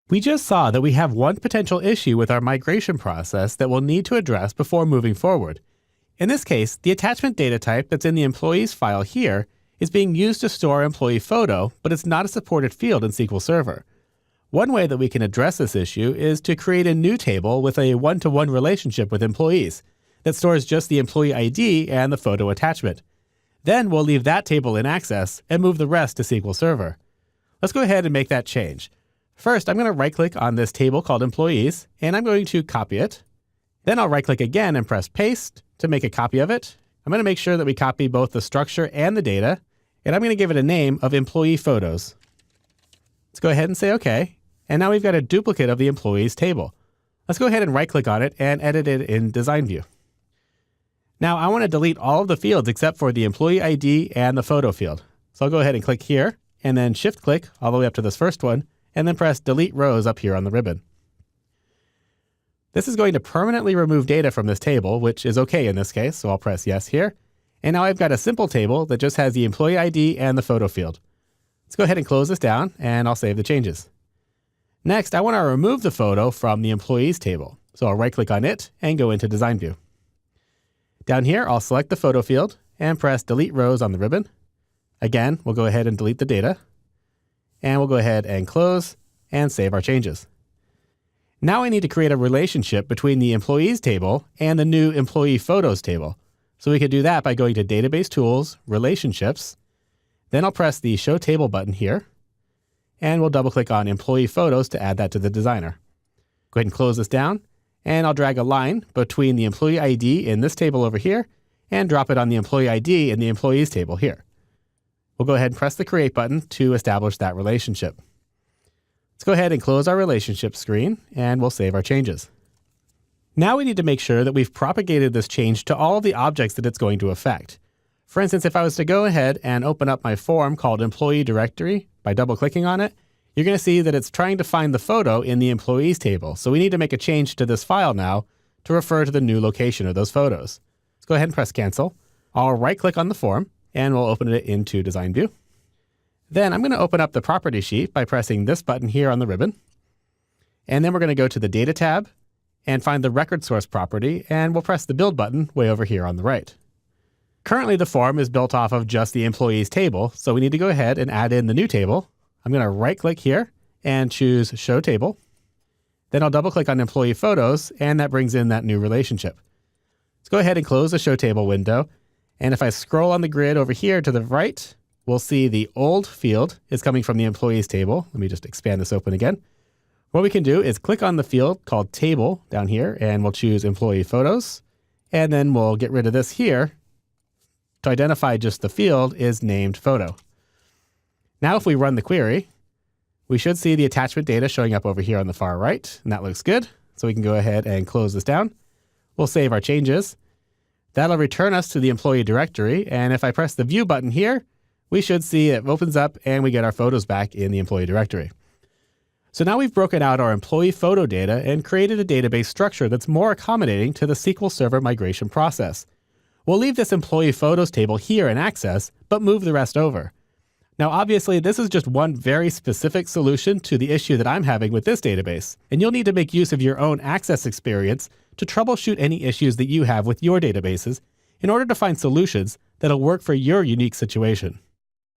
We just saw that we have one potential issue with our migration process that we'll need to address before moving forward. In this case, the attachment data type that's in the employees file here is being used to store employee photo, but it's not a supported field in SQL Server. One way that we can address this issue is to create a new table with a one-to-one relationship with employees that stores just the employee ID and the photo attachment. Then we'll leave that table in Access and move the rest to SQL Server. Let's go ahead and make that change. First, I'm going to right-click on this table called Employees, and I'm going to copy it. Then I'll right-click again and press Paste to make a copy of it. I'm going to make sure that we copy both the structure and the data, and I'm going to give it a name of Employee Photos. Let's go ahead and say OK. And now we've got a duplicate of the Employees table. Let's go ahead and right-click on it and edit it in Design View. Now I want to delete all of the fields except for the Employee ID and the Photo field. So I'll go ahead and click here, and then Shift-click all the way up to this first one, and then press Delete Rows up here on the ribbon. This is going to permanently remove data from this table, which is OK in this case, so I'll press Yes here. And now I've got a simple table that just has the Employee ID and the Photo field. Let's go ahead and close this down, and I'll save the changes. Next, I want to remove the photo from the Employees table. So I'll right-click on it and go into Design View. Down here, I'll select the Photo field and press Delete Rows on the ribbon. Again, we'll go ahead and delete the data. And we'll go ahead and close and save our changes. Now I need to create a relationship between the Employees table and the new Employee Photos table. So we could do that by going to Database Tools, Relationships. Then I'll press the Show Table button here. And we'll double-click on Employee Photos to add that to the designer. Go ahead and close this down. And I'll drag a line between the Employee ID in this table over here and drop it on the Employee ID in the Employees table here. We'll go ahead and press the Create button to establish that relationship. Let's go ahead and close our relationship screen, and we'll save our changes. Now we need to make sure that we've propagated this change to all of the objects that it's going to affect. For instance, if I was to go ahead and open up my form called Employee Directory by double-clicking on it, you're going to see that it's trying to find the photo in the Employees table. So we need to make a change to this file now to refer to the new location of those photos. Let's go ahead and press Cancel. I'll right-click on the form, and we'll open it into Design View. Then I'm going to open up the Property Sheet by pressing this button here on the ribbon. And then we're going to go to the Data tab and find the Record Source property, and we'll press the Build button way over here on the right. Currently, the form is built off of just the Employees table, so we need to go ahead and add in the new table. I'm going to right-click here and choose Show Table. Then I'll double-click on Employee Photos, and that brings in that new relationship. Let's go ahead and close the Show Table window. And if I scroll on the grid over here to the right, we'll see the old field is coming from the Employees table. Let me just expand this open again. What we can do is click on the field called Table down here, and we'll choose Employee Photos. And then we'll get rid of this here to identify just the field is named Photo. Now if we run the query, we should see the attachment data showing up over here on the far right, and that looks good. So we can go ahead and close this down. We'll save our changes. That'll return us to the Employee Directory, and if I press the View button here, we should see it opens up and we get our photos back in the Employee Directory. So now we've broken out our employee photo data and created a database structure that's more accommodating to the SQL Server migration process. We'll leave this Employee Photos table here in Access, but move the rest over. Now obviously this is just one very specific solution to the issue that I'm having with this database, and you'll need to make use of your own Access experience to troubleshoot any issues that you have with your databases in order to find solutions that'll work for your unique situation.